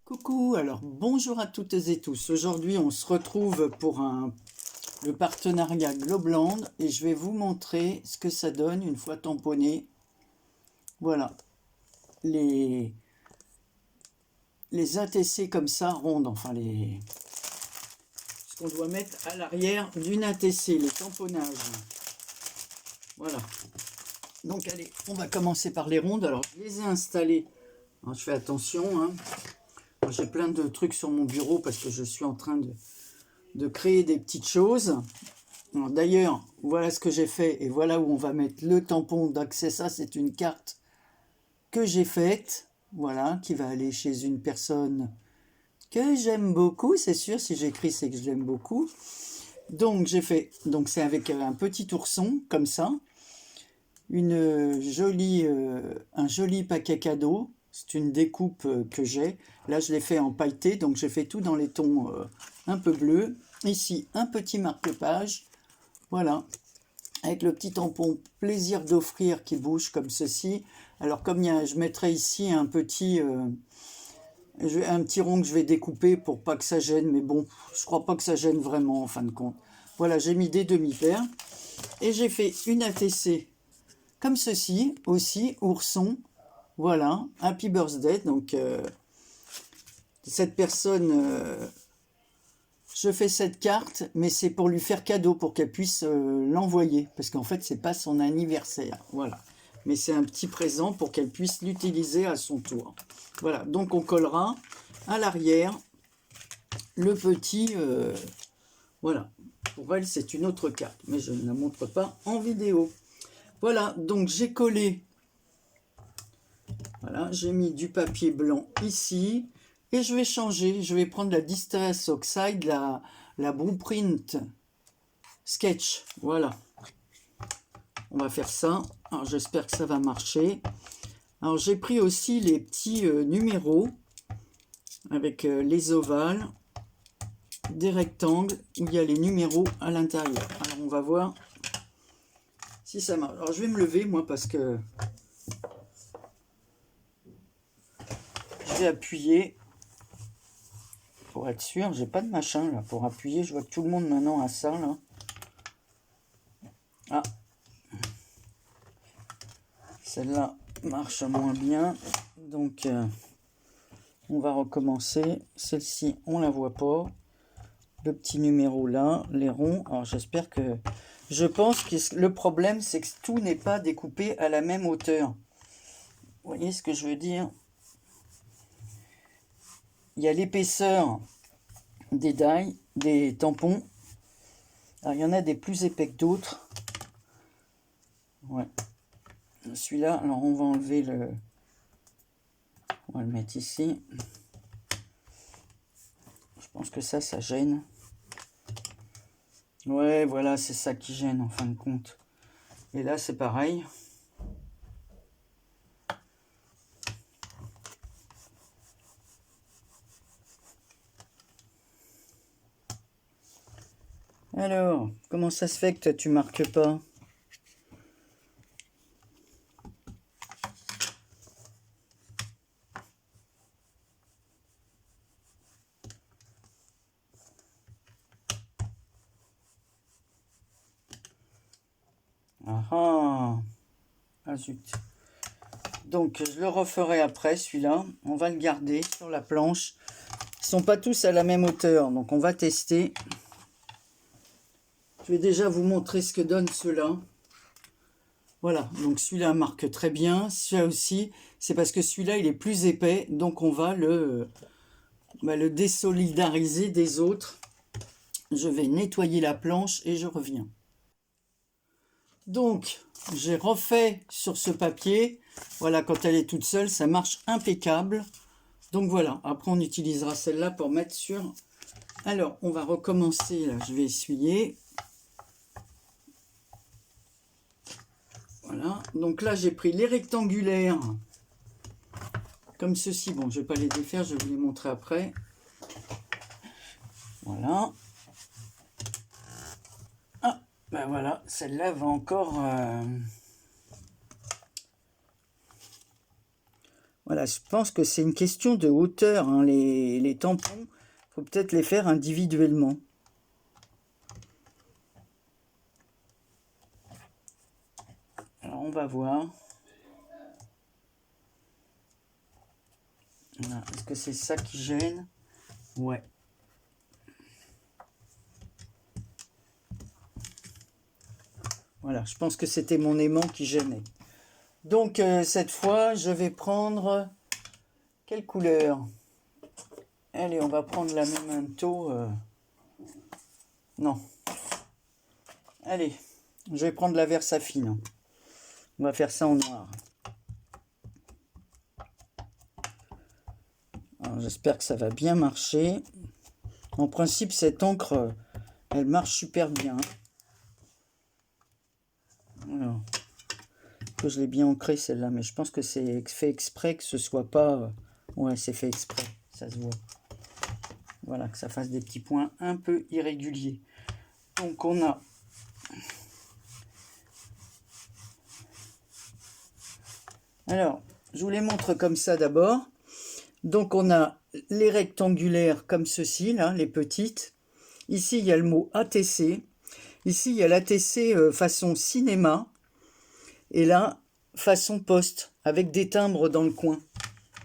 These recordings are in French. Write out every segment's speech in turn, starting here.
Coucou, alors bonjour à toutes et tous. Aujourd'hui, on se retrouve pour le partenariat Globland et je vais vous montrer ce que ça donne une fois tamponné. Voilà, les ATC comme ça, rondes, enfin ce qu'on doit mettre à l'arrière d'une ATC, les tamponnages. Voilà. Donc allez, on va commencer par les rondes. Alors, je les ai installées. Alors, je fais attention, hein. J'ai plein de trucs sur mon bureau parce que je suis en train de créer des petites choses. D'ailleurs, voilà ce que j'ai fait et voilà où on va mettre le tampon d'accès. Ça, c'est une carte que j'ai faite, voilà, qui va aller chez une personne que j'aime beaucoup. C'est sûr, si j'écris, c'est que je l'aime beaucoup. Donc, j'ai fait, donc c'est avec un petit ourson, comme ça, un joli paquet cadeau. C'est une découpe que j'ai. Là, je l'ai fait en pailleté, donc j'ai fait tout dans les tons un peu bleus. Ici, un petit marque-page. Voilà, avec le petit tampon plaisir d'offrir qui bouge comme ceci. Alors, comme je mettrai ici un petit rond que je vais découper pour pas que ça gêne. Mais bon, je crois pas que ça gêne vraiment en fin de compte. Voilà, j'ai mis des demi-paires. Et j'ai fait une ATC comme ceci, aussi, ourson. Voilà, Happy Birthday. Donc, cette personne, je fais cette carte, mais c'est pour lui faire cadeau, pour qu'elle puisse l'envoyer. Parce qu'en fait, c'est pas son anniversaire. Voilà. Mais c'est un petit présent pour qu'elle puisse l'utiliser à son tour. Voilà, donc on collera à l'arrière le petit... voilà, pour elle, c'est une autre carte, mais je ne la montre pas en vidéo. Voilà, donc j'ai collé... Voilà, j'ai mis du papier blanc ici et je vais changer. Je vais prendre la Distress Oxide, la Blueprint Sketch. Voilà. On va faire ça. Alors j'espère que ça va marcher. Alors j'ai pris aussi les petits numéros avec les ovales, des rectangles où il y a les numéros à l'intérieur. Alors on va voir si ça marche. Alors je vais me lever moi parce que je vais appuyer. Pour être sûr, j'ai pas de machin là pour appuyer. Je vois que tout le monde maintenant a ça là. Ah, celle-là marche moins bien, donc on va recommencer. Celle-ci, on la voit pas. Le petit numéro là, les ronds. Alors j'espère que... Je pense que le problème, c'est que tout n'est pas découpé à la même hauteur. Vous voyez ce que je veux dire? Il y a l'épaisseur des die, des tampons. Alors il y en a des plus épais que d'autres. Ouais. Celui-là, alors on va enlever le... On va le mettre ici. Je pense que ça gêne. Ouais, voilà, c'est ça qui gêne en fin de compte. Et là, c'est pareil. Alors, comment ça se fait que toi, tu marques pas? Ah ah, ah zut. Donc, je le referai après, celui-là. On va le garder sur la planche. Ils sont pas tous à la même hauteur, donc on va tester. Je vais déjà vous montrer ce que donne ceux-là. Voilà, donc celui-là marque très bien. Celui-là aussi, c'est parce que celui-là, il est plus épais, donc on va le désolidariser des autres. Je vais nettoyer la planche et je reviens. Donc, j'ai refait sur ce papier. Voilà, quand elle est toute seule, ça marche impeccable. Donc voilà, après on utilisera celle-là pour mettre sur... Alors, on va recommencer, là, je vais essuyer. Voilà, donc là j'ai pris les rectangulaires, comme ceci. Bon, je ne vais pas les défaire, je vais vous les montrer après. Voilà. Ah, ben voilà, celle-là va encore... Voilà, je pense que c'est une question de hauteur, hein. Les tampons, il faut peut-être les faire individuellement. Alors, on va voir. Voilà. Est-ce que c'est ça qui gêne? Ouais. Voilà, je pense que c'était mon aimant qui gênait. Donc, cette fois, je vais prendre... Quelle couleur? Allez, on va prendre la Memento. Non. Allez, je vais prendre la Versafine. On va faire ça en noir. J'espère que ça va bien marcher. En principe, cette encre, elle marche super bien. Alors, que je l'ai bien ancrée celle-là, mais je pense que c'est fait exprès que ce soit pas... Ouais, c'est fait exprès, ça se voit. Voilà, que ça fasse des petits points un peu irréguliers. Donc on a... Alors, je vous les montre comme ça d'abord. Donc on a les rectangulaires comme ceci, là, les petites. Ici, il y a le mot ATC. Ici, il y a l'ATC façon cinéma. Et là, façon poste, avec des timbres dans le coin.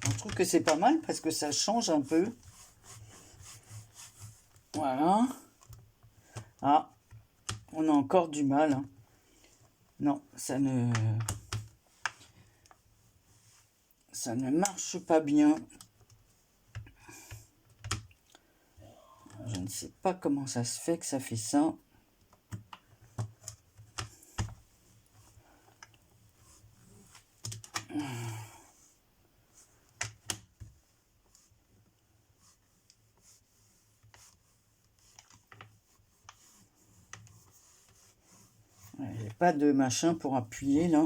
Je trouve que c'est pas mal parce que ça change un peu. Voilà. Ah, on a encore du mal. Hein. Non, ça ne marche pas bien. Je ne sais pas comment ça se fait que ça fait ça. Il n'y a pas de machin pour appuyer là.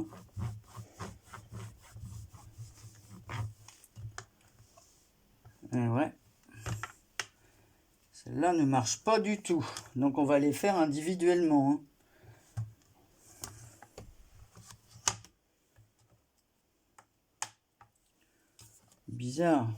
Ouais. Celle-là ne marche pas du tout. Donc on va les faire individuellement. Hein. Bizarre.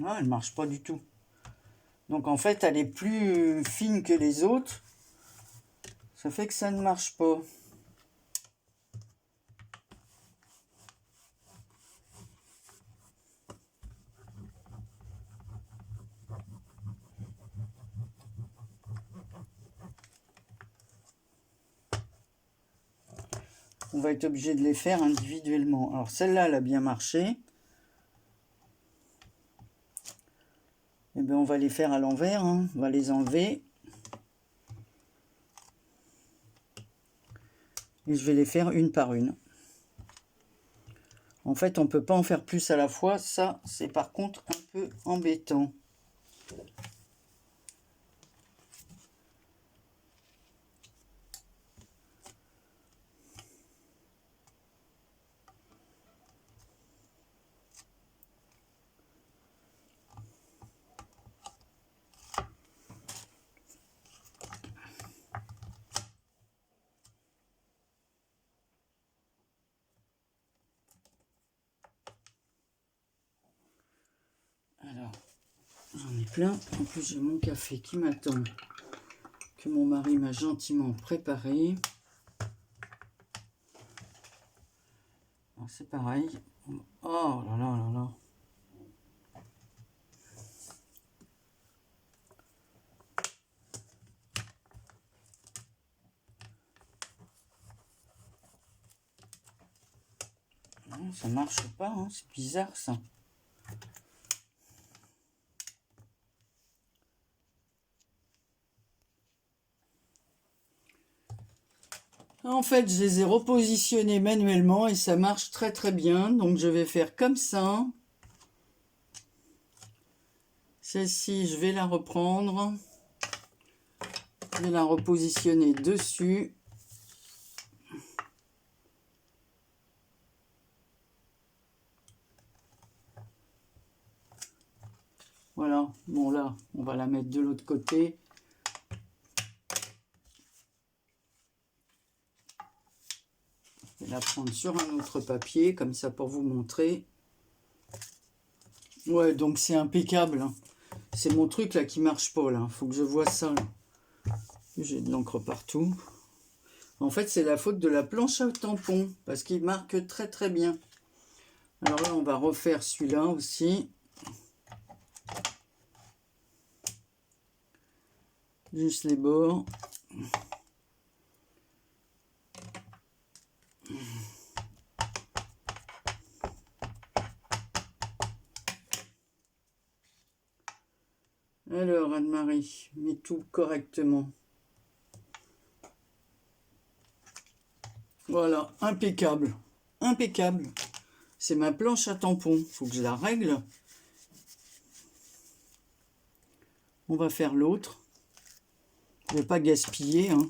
Ah, elle marche pas du tout. Donc en fait, elle est plus fine que les autres. Ça fait que ça ne marche pas. On va être obligé de les faire individuellement. Alors celle-là, elle a bien marché. Eh bien, on va les faire à l'envers. Hein. On va les enlever. Et je vais les faire une par une. En fait, on ne peut pas en faire plus à la fois. Ça, c'est par contre un peu embêtant. Alors, j'en ai plein. En plus, j'ai mon café qui m'attend, que mon mari m'a gentiment préparé. C'est pareil. Oh là là là là. Non, ça marche pas, hein. C'est bizarre ça. En fait, je les ai repositionnés manuellement et ça marche très très bien. Donc je vais faire comme ça. Celle-ci, je vais la reprendre. Je vais la repositionner dessus. Voilà, bon là, on va la mettre de l'autre côté. Je vais la prendre sur un autre papier, comme ça pour vous montrer. Ouais, donc c'est impeccable. Hein. C'est mon truc là qui marche pas là. Faut que je vois ça. J'ai de l'encre partout. En fait, c'est la faute de la planche à tampon parce qu'il marque très très bien. Alors là, on va refaire celui-là aussi. Juste les bords. Alors, Anne-Marie, mets tout correctement. Voilà, impeccable. Impeccable. C'est ma planche à tampon. Il faut que je la règle. On va faire l'autre. Je ne vais pas gaspiller. Hein.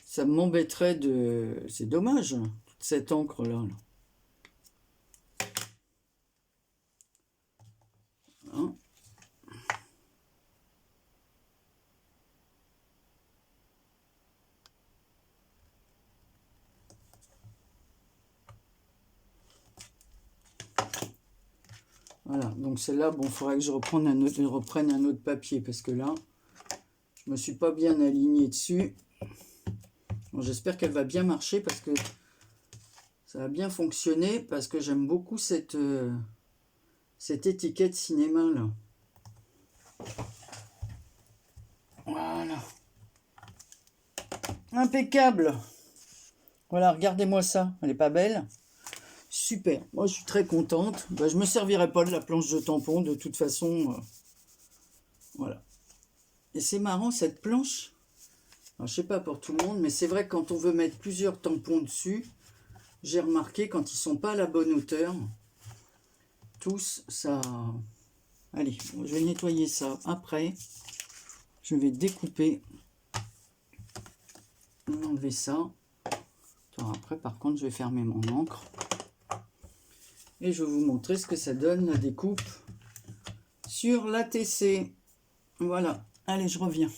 Ça m'embêterait de... C'est dommage, toute cette encre-là. Hein. Voilà, donc celle-là, bon, il faudrait que je reprenne un autre papier, parce que là, je ne me suis pas bien aligné dessus. Bon, j'espère qu'elle va bien marcher, parce que ça va bien fonctionner, parce que j'aime beaucoup cette étiquette cinéma, là. Voilà. Impeccable. Voilà, regardez-moi ça, elle n'est pas belle? Super, moi je suis très contente. Ben, je ne me servirai pas de la planche de tampon de toute façon. Voilà. Et c'est marrant cette planche. Alors, je ne sais pas pour tout le monde, mais c'est vrai que quand on veut mettre plusieurs tampons dessus, j'ai remarqué quand ils ne sont pas à la bonne hauteur, tous ça... Allez, je vais nettoyer ça après. Je vais découper. Enlever ça. Alors, après par contre je vais fermer mon encre. Et je vais vous montrer ce que ça donne, la découpe sur l'ATC. Voilà, allez, je reviens.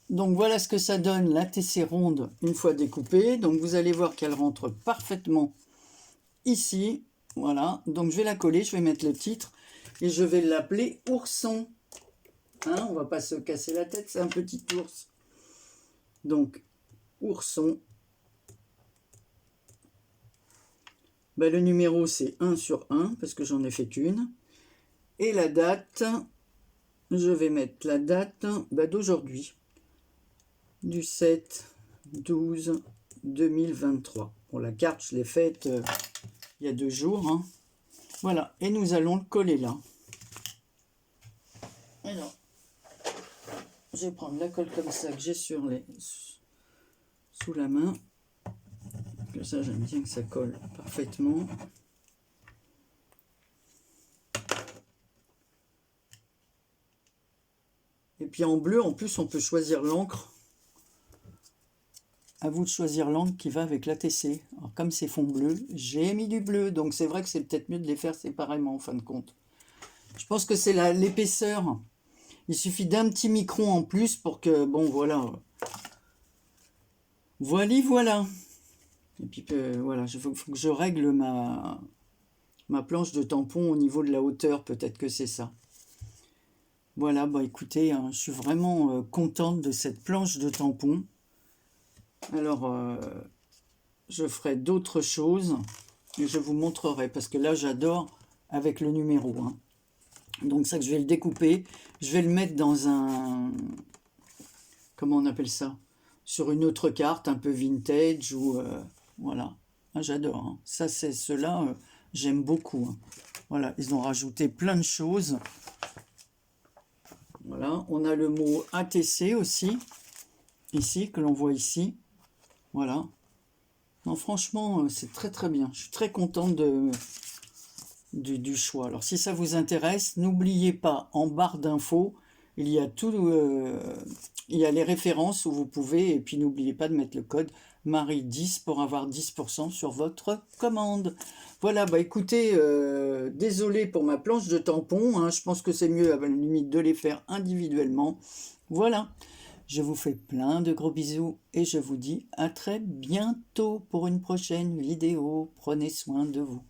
Donc voilà ce que ça donne, l'ATC ronde, une fois découpée. Donc vous allez voir qu'elle rentre parfaitement ici. Voilà, donc je vais la coller, je vais mettre le titre. Et je vais l'appeler Ourson. Hein, on va pas se casser la tête, c'est un petit ours. Donc, Ourson. Ben, le numéro, c'est 1 sur 1, parce que j'en ai fait une. Et la date, je vais mettre la date d'aujourd'hui, du 7/12/2023. Bon, la carte, je l'ai faite il y a 2 jours. Hein. Voilà, et nous allons le coller là. Alors, je vais prendre la colle comme ça que j'ai sous la main. Que ça, j'aime bien que ça colle parfaitement. Et puis en bleu, en plus, on peut choisir l'encre. À vous de choisir l'encre qui va avec l'ATC. Alors comme c'est fond bleu, j'ai mis du bleu. Donc c'est vrai que c'est peut-être mieux de les faire séparément en fin de compte. Je pense que c'est l'épaisseur. Il suffit d'un petit micron en plus pour que... Bon, voilà. Voilà. Et puis voilà, il faut que je règle ma planche de tampon au niveau de la hauteur. Peut-être que c'est ça. Voilà, bah écoutez, hein, je suis vraiment contente de cette planche de tampon. Alors, je ferai d'autres choses et je vous montrerai parce que là, j'adore avec le numéro. Hein. Donc ça, je vais le découper. Je vais le mettre dans un... Comment on appelle ça? Sur une autre carte, un peu vintage ou... voilà. Ah, j'adore. Hein. Ça, c'est ceux-là, j'aime beaucoup. Hein. Voilà, ils ont rajouté plein de choses. Voilà, on a le mot ATC aussi, ici, que l'on voit ici. Voilà. Non, franchement, c'est très très bien. Je suis très contente du choix. Alors si ça vous intéresse, n'oubliez pas, en barre d'infos, il y a il y a les références où vous pouvez, et puis n'oubliez pas de mettre le code Marie10 pour avoir 10% sur votre commande. Voilà, bah écoutez, désolé pour ma planche de tampons, hein, je pense que c'est mieux à la limite de les faire individuellement. Voilà, je vous fais plein de gros bisous et je vous dis à très bientôt pour une prochaine vidéo. Prenez soin de vous.